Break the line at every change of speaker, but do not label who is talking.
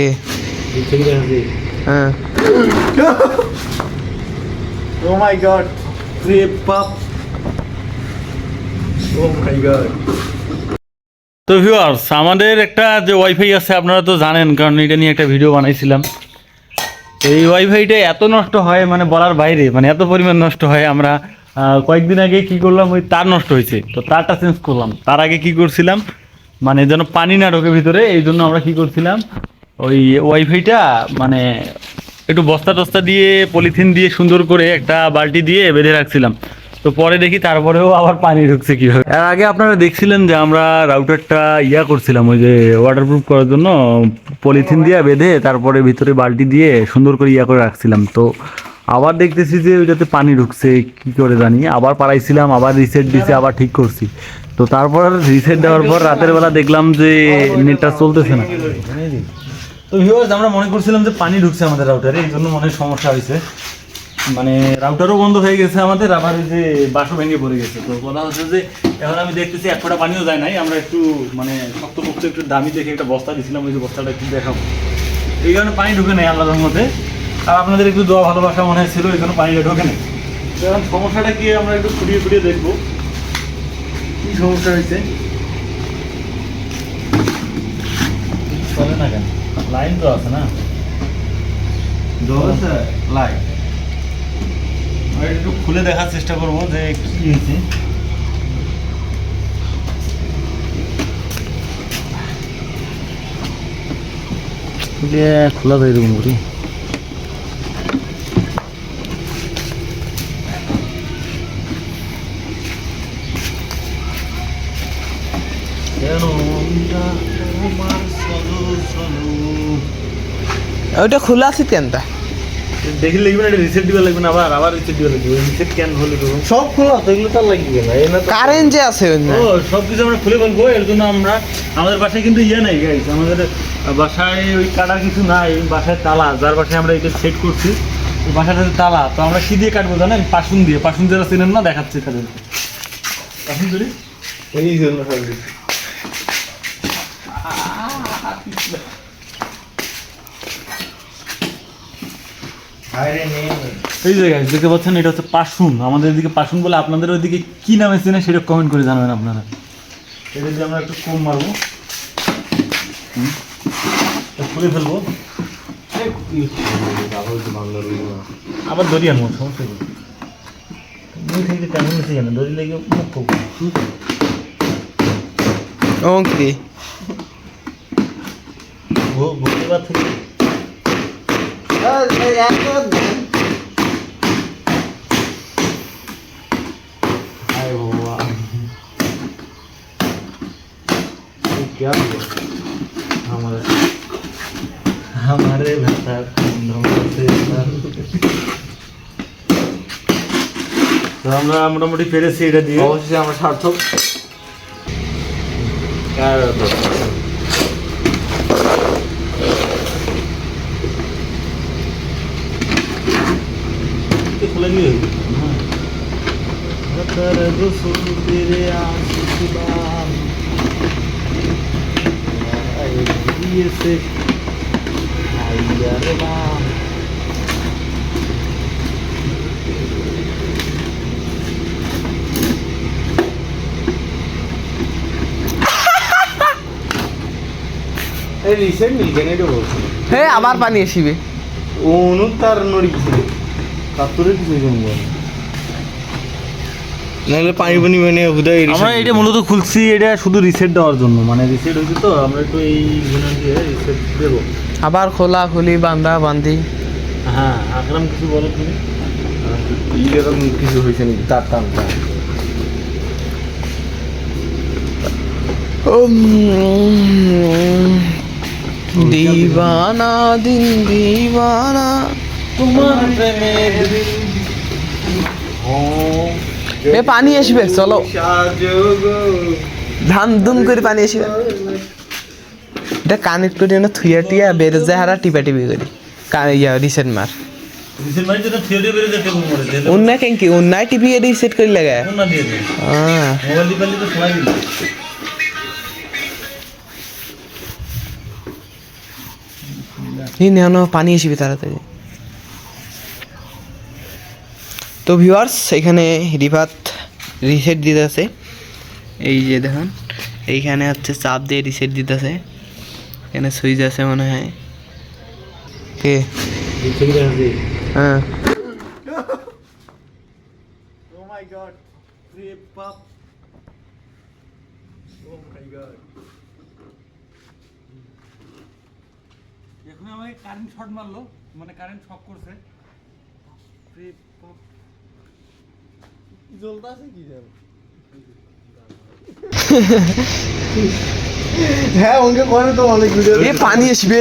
ওকে হ্যাঁ
ও মাই গড রিপ আপ ও মাই গড।
তো ভিউয়ার্স, আমাদের একটা যে ওয়াইফাই আছে আপনারা তো জানেন, কারণ এটা নিয়ে একটা ভিডিও বানাইছিলাম। তো এই ওয়াইফাইটা এত নষ্ট হয় মানে বলার বাইরে, মানে এত পরিমাণ নষ্ট হয়। আমরা কয়েকদিন আগে কি করলাম, ওই তার নষ্ট হয়েছে তো তারটা চেঞ্জ করলাম। তার আগে কি করছিলাম, মানে যেন পানি না ঢোকে ভিতরে, এই জন্য আমরা কি করছিলাম, ওই ওয়াইফাইটা মানে একটু বস্তা টস্তা দিয়ে পলিথিন দিয়ে সুন্দর করে একটা বালতি দিয়ে বেঁধে রাখছিলাম। তো পরে দেখি তারপরেও আবার পানি ঢুকছে কীভাবে। এর আগে আপনারা দেখছিলেন যে আমরা রাউটারটা করছিলাম ওই যে ওয়াটারপ্রুফ করার জন্য পলিথিন দিয়ে বেঁধে তারপরে ভিতরে বালতি দিয়ে সুন্দর করে করে রাখছিলাম। তো আবার দেখতেছি যে ওইটাতে পানি ঢুকছে, কি করে জানি। আবার পাড়াইছিলাম, আবার রিসেট দিছে, আবার ঠিক করছি। তো তারপর রিসেট দেওয়ার পর রাতের বেলা দেখলাম যে নেটটা চলতেছে না। তো ভিউয়ার্স, আমরা মনে করছিলাম যে পানি ঢুকছে আমাদের রাউটারে, এই জন্য মনে সমস্যা হয়েছে। মানে রাউটারও বন্ধ হয়ে গেছে আমাদের, আবার ওই যে বাসও ভেঙে পড়ে গেছে। তো কথা হচ্ছে যে এখন আমি দেখতেছি এক ফোঁটা পানিও যায় নাই। আমরা একটু মানে শক্তপোক্ত একটু দামি দেখে একটা বস্তা দিয়েছিলাম, ওই যে বস্তাটা একটু দেখাবো। এই কারণে পানি ঢুকে নেই আল্লাহর মধ্যে। আর আপনাদের একটু দোয়া ভালোবাসা মনে হয়েছিল, এই জন্য পানিটা ঢোকে নেই। তো এখন সমস্যাটা কি আমরা একটু খুঁড়িয়ে দেখবো কী সমস্যা হয়েছে। চলে না কেন? লাইন তো আছে না, লাইন। একটু খুলে দেখার চেষ্টা করবো যে কি হয়েছে। খোলা যায় এরকম করি।
ওইটা খোলা আছে কেনটা
দেখি লিখবেন, এটা রিসেট দিবা লাগবে না, আবার রিসেট দিবা লাগবে। রিসেট কেন হলে
সব খোলা তো, এগুলো তার লাগবে না, এনা
কারেন্ট যে আছে
ও সব কিছু আমরা খুলে ফেলবো। এর জন্য আমাদের বাসায় কিন্তু নাই গাইস, আমাদের বাসায় ওই কাটার কিছু নাই। বাসায় তালা, যার বাসায় আমরা এটা সেট করছি ওই বাসাটাতে তালা। তো আমরা কি দিয়ে কাটবো জানেন? পাশুন দিয়ে। পাশুন যারা চেনেন না দেখাচ্ছে তাদের পাশুন ধরে
এই জন্য সার্ভিস।
এই যে গাইস দেখতে পাচ্ছেন, এটা হচ্ছে পাশুন। আমাদের এদিকে পাশুন বলে, আপনাদের ওইদিকে কি নামে চেনে সেটা কমেন্ট করে জানাবেন আপনারা। এটা দিয়ে আমরা একটু কম মারবো, খুলে ফেলবো, আবার দড়ি আনবো। সমস্যা কি? মুই থেকে কেমন হচ্ছে কেন দড়ি লেগে মুখ করবো।
ওকে
ভোগবার থেকে हमारे भाषा তো আমরা মোটামুটি পেরেছি এটা দিয়ে।
অবশ্যই আমরা সার্থক।
খুলে নিয়ে
রিসেন্ট মিলকে না, এটা বলছি।
হ্যাঁ আবার পানি আসিবে।
অনু তার নড়ি কিছু কাতুরে কিছু জমবে নাহলে পানি পানি মানে হুদাই।
আমরা এটা মূলত খুলছি এটা শুধু রিসেট দেওয়ার জন্য, মানে রিসেট হয়েছে তো আমরা একটু এই দিয়ে রিসেট দেবো।
আবার খোলা খুলি বান্ধা বান্ধি।
হ্যাঁ আকরাম কিছু বলো তুমি।
এরকম কিছু হয়েছে নাকি তার টানটা?
দিবানা দিন দিবানা
তোমার প্রেমের
এ পানি আসবে, চলো ধান ধুম করে পানি আসবে। এটা কানেক্ট করে না থুইয়া টিয়া বেড়ে যায়, হারা টিপা টিপি করি ইয়া রিসেট মার অন্য কেন কি অন্য টিপি রিসেট করে লাগায়। এই নেওয়ানো পানি আসবে তাড়াতাড়ি। তো ভিউয়ার্স এখানে রিভাত রিসেট দিতেছে, এই যে দেখুন এইখানে হচ্ছে চাপ দিয়ে রিসেট দিতেছে, এখানে সুইচ আছে মনে হয়। কে? হ্যাঁ
Oh my god. Rip up. Oh my god.
এখন আমাকে কারেন্ট শর্ট মারলো, মানে কারেন্ট শক করছে।
Rip up. জ্বলতাছে কি জানো? হ্যাঁ ওকে করে তো অনেক ভিডিও
এ পানি আসবে।